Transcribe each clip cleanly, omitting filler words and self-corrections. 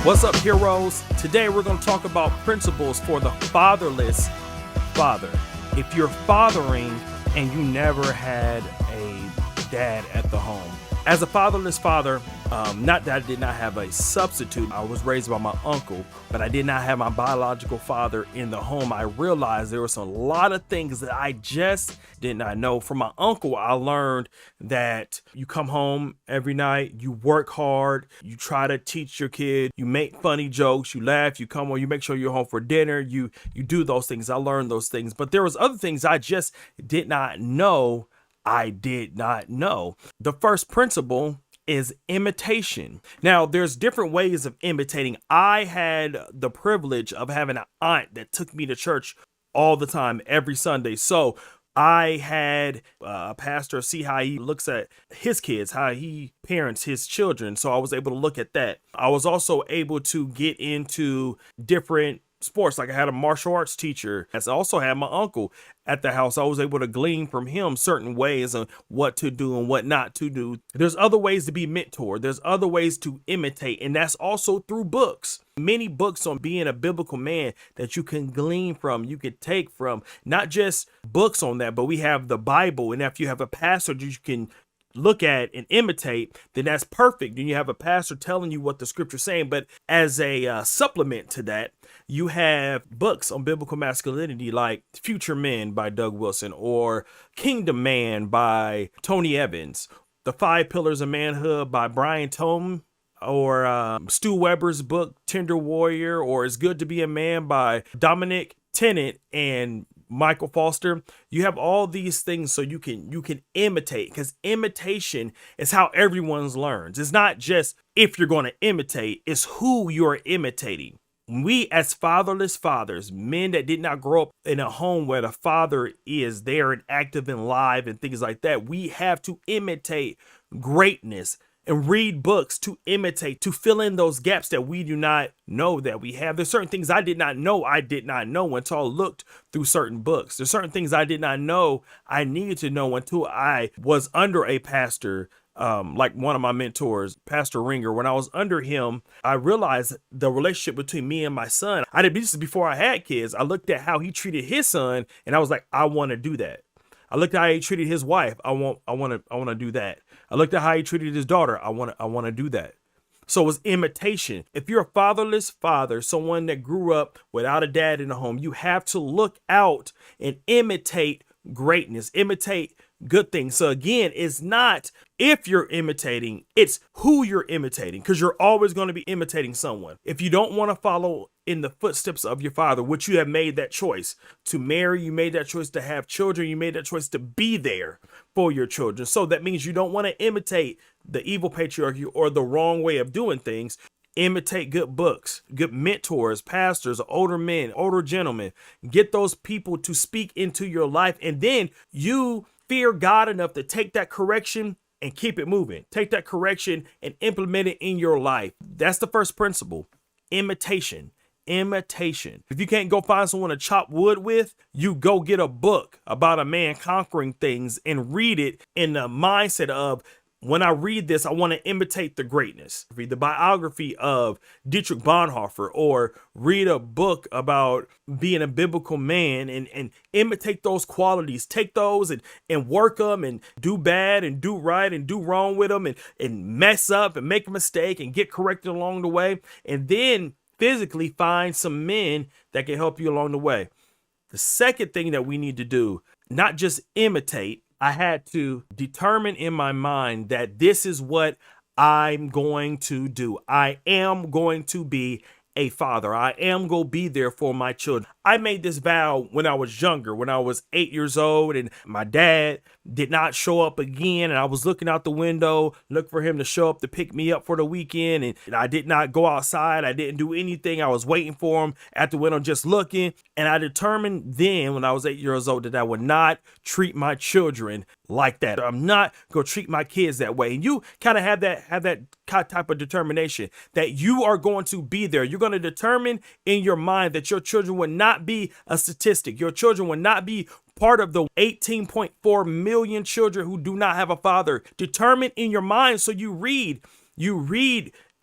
What's up, heroes? Today we're going to talk about principles for the fatherless father. If you're fathering and you never had a dad at the home. As a fatherless father, not that I did not have a substitute. I was raised by my uncle, but I did not have my biological father in the home. I realized there was a lot of things that I just did not know. From my uncle, I learned that you come home every night, you work hard, you try to teach your kid, you make funny jokes, you laugh, you come home, you make sure you're home for dinner, you do those things. I learned those things, but there was other things I just did not know. The first principle is imitation. Now, there's different ways of imitating. I had the privilege of having an aunt that took me to church all the time, every Sunday. So I had a pastor see how he looks at his kids, how he parents his children. So I was able to look at that. I was also able to get into different sports. Like I had a martial arts teacher. I also had my uncle at the house. I was able to glean from him certain ways on what to do and what not to do. There's other ways to be mentored. There's other ways to imitate, and that's also through books. Many books on being a biblical man that you can glean from, you can take from, not just books on that, but we have the Bible. And if you have a pastor that you can look at and imitate, then that's perfect. Then you have a pastor telling you what the scripture's saying. But as a supplement to that, you have books on biblical masculinity like Future Men by Doug Wilson, or Kingdom Man by Tony Evans, The 5 Pillars of Manhood by Brian Tome, or Stu Weber's book Tender Warrior, or It's Good to Be a Man by Dominic Tennant and Michael Foster. You have all these things so you can imitate, because imitation is how everyone learns. It's not just if you're going to imitate, it's who you're imitating. We as fatherless fathers, men that did not grow up in a home where the father is there and active and live and things like that, we have to imitate greatness and read books to imitate, to fill in those gaps that we do not know that we have. There's certain things I did not know until I looked through certain books. There's certain things I did not know I needed to know until I was under a pastor, like one of my mentors, Pastor Ringer. When I was under him, I realized the relationship between me and my son. I did this before I had kids. I looked at how he treated his son, and I was like, I want to do that. I looked at how he treated his wife. I want to do that. I looked at how he treated his daughter. I want to do that. So it's imitation. If you're a fatherless father, someone that grew up without a dad in the home, you have to look out and imitate greatness, imitate good things. So again, it's not if you're imitating, it's who you're imitating, because you're always going to be imitating someone. If you don't want to follow in the footsteps of your father, which you have made that choice to marry, you made that choice to have children, you made that choice to be there for your children. So that means you don't want to imitate the evil patriarchy or the wrong way of doing things. Imitate good books, good mentors, pastors, older men, older gentlemen. Get those people to speak into your life, and then you fear God enough to take that correction and keep it moving. Take that correction and implement it in your life. That's the first principle. Imitation. If you can't go find someone to chop wood with, you go get a book about a man conquering things and read it in the mindset of, when I read this, I want to imitate the greatness. Read the biography of Dietrich Bonhoeffer, or read a book about being a biblical man and imitate those qualities. Take those and work them and do bad and do right and do wrong with them and mess up and make a mistake and get corrected along the way. And then physically find some men that can help you along the way. The second thing that we need to do, not just imitate, I had to determine in my mind that this is what I'm going to do. I am going to be a father. I am going to be there for my children. I made this vow when I was younger, when I was 8 years old, and my dad did not show up again. And I was looking out the window, look for him to show up to pick me up for the weekend. And I did not go outside. I didn't do anything. I was waiting for him at the window, just looking. And I determined then when I was 8 years old that I would not treat my children like that. I'm not going to treat my kids that way. And you kind of have that type of determination that you are going to be there. You're going to determine in your mind that your children would not be a statistic. Your children would not be part of the 18.4 million children who do not have a father. Determine in your mind. So you read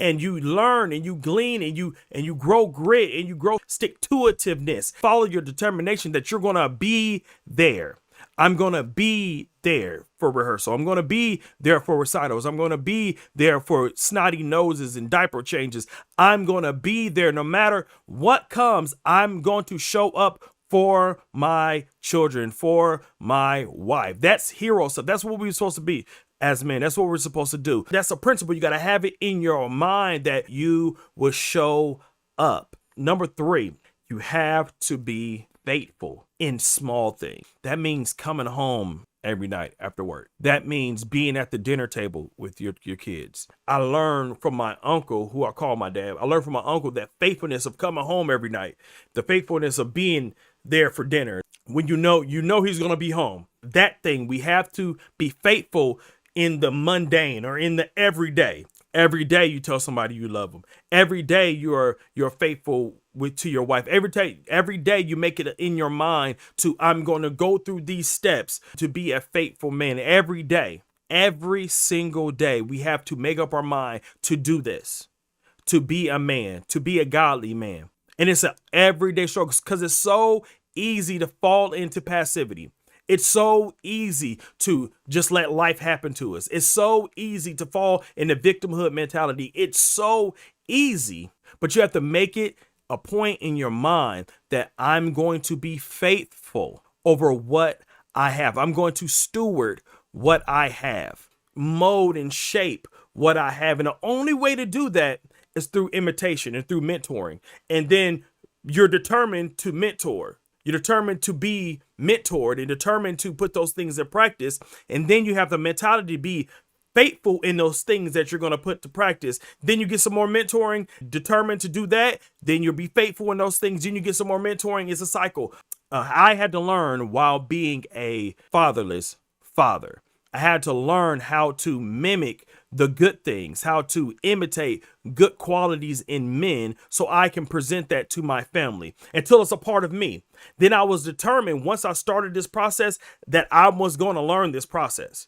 and you learn and you glean and you grow grit and you grow stick to itiveness. Follow your determination that you're going to be there. I'm going to be there for rehearsal. I'm going to be there for recitals. I'm going to be there for snotty noses and diaper changes. I'm going to be there no matter what comes. I'm going to show up for my children, for my wife. That's hero stuff. That's what we're supposed to be as men. That's what we're supposed to do. That's a principle. You got to have it in your mind that you will show up. Number 3, you have to be faithful in small things. That means coming home every night after work. That means being at the dinner table with your kids. I learned from my uncle, who I call my dad. I learned from my uncle that faithfulness of coming home every night, the faithfulness of being there for dinner. When you know he's going to be home. That thing, we have to be faithful in the mundane or in the everyday. Every day you tell somebody you love them. Every day you're faithful to your wife. Every day you make it in your mind to, I'm going to go through these steps to be a faithful man. Every day, every single day, we have to make up our mind to do this, to be a man, to be a godly man. And it's an everyday struggle because it's so easy to fall into passivity. It's so easy to just let life happen to us. It's so easy to fall in the victimhood mentality. It's so easy, but you have to make it a point in your mind that I'm going to be faithful over what I have. I'm going to steward what I have, mold and shape what I have. And the only way to do that is through imitation and through mentoring. And then you're determined to mentor. You're determined to be mentored and determined to put those things in practice. And then you have the mentality to be faithful in those things that you're going to put to practice. Then you get some more mentoring, determined to do that. Then you'll be faithful in those things. Then you get some more mentoring. It's a cycle. I had to learn while being a fatherless father. I had to learn how to mimic the good things, how to imitate good qualities in men so I can present that to my family until it's a part of me. Then I was determined once I started this process that I was going to learn this process.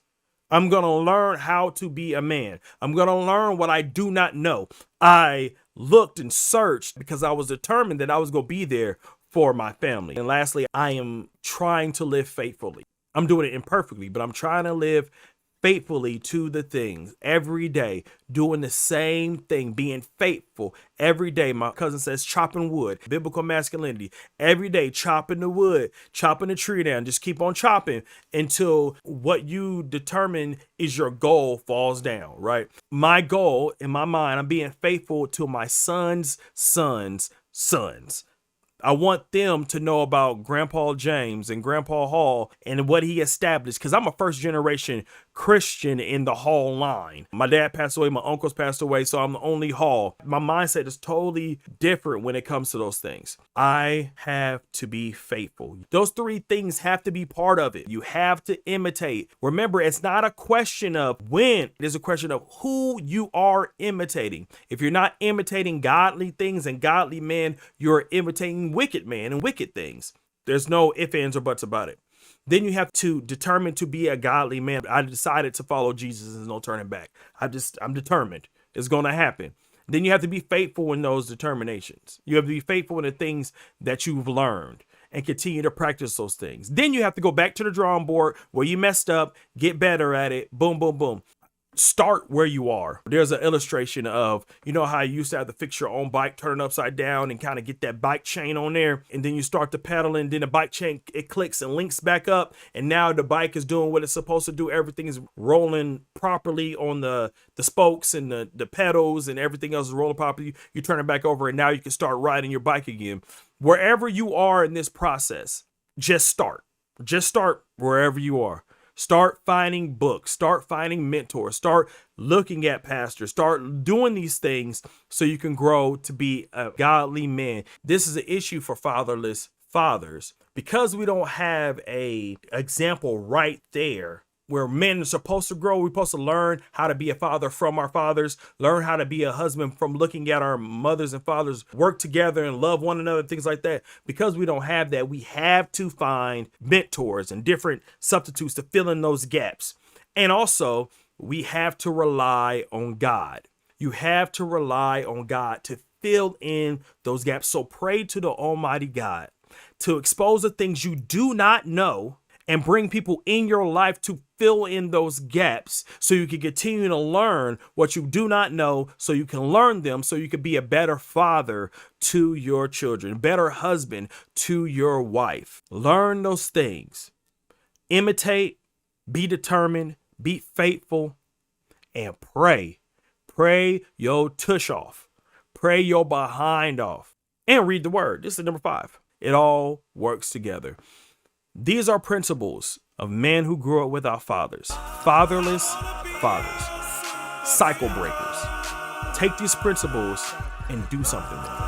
I'm going to learn how to be a man. I'm going to learn what I do not know. I looked and searched because I was determined that I was going to be there for my family. And lastly, I am trying to live faithfully. I'm doing it imperfectly, but I'm trying to live faithfully to the things every day, doing the same thing, being faithful every day. My cousin says chopping wood, biblical masculinity, every day, chopping the wood, chopping the tree down. Just keep on chopping until what you determine is your goal falls down, right? My goal in my mind, I'm being faithful to my son's sons' sons. I want them to know about Grandpa James and Grandpa Hall and what he established, because I'm a first generation Christian in the Hall line. My dad passed away, my uncles passed away, so I'm the only Hall. My mindset is totally different when it comes to those things. I have to be faithful. Those 3 things have to be part of it. You have to imitate. Remember, it's not a question of when, it is a question of who you are imitating. If you're not imitating godly things and godly men, you're imitating wicked men and wicked things. There's no ifs, ands, or buts about it. Then you have to determine to be a godly man. I decided to follow Jesus. There's no turning back. I'm determined. It's going to happen. Then you have to be faithful in those determinations. You have to be faithful in the things that you've learned and continue to practice those things. Then you have to go back to the drawing board where you messed up, get better at it. Boom, boom, boom. Start where you are. There's an illustration of, you know how you used to have to fix your own bike, turn it upside down and kind of get that bike chain on there. And then you start to pedal and then the bike chain, it clicks and links back up. And now the bike is doing what it's supposed to do. Everything is rolling properly on the spokes and the pedals and everything else is rolling properly. You turn it back over and now you can start riding your bike again. Wherever you are in this process, just start. Just start wherever you are. Start finding books, start finding mentors, start looking at pastors, start doing these things so you can grow to be a godly man. This is an issue for fatherless fathers because we don't have a example right there where men are supposed to grow. We're supposed to learn how to be a father from our fathers, learn how to be a husband from looking at our mothers and fathers, work together and love one another, things like that. Because we don't have that, we have to find mentors and different substitutes to fill in those gaps. And also, we have to rely on God. You have to rely on God to fill in those gaps. So pray to the Almighty God to expose the things you do not know and bring people in your life to fill in those gaps so you can continue to learn what you do not know, so you can learn them, so you can be a better father to your children, better husband to your wife. Learn those things. Imitate, be determined, be faithful, and pray. Pray your tush off. Pray your behind off. And read the word. This is number 5. It all works together. These are principles of men who grew up without fathers. Fatherless fathers. Cycle breakers. Take these principles and do something with them.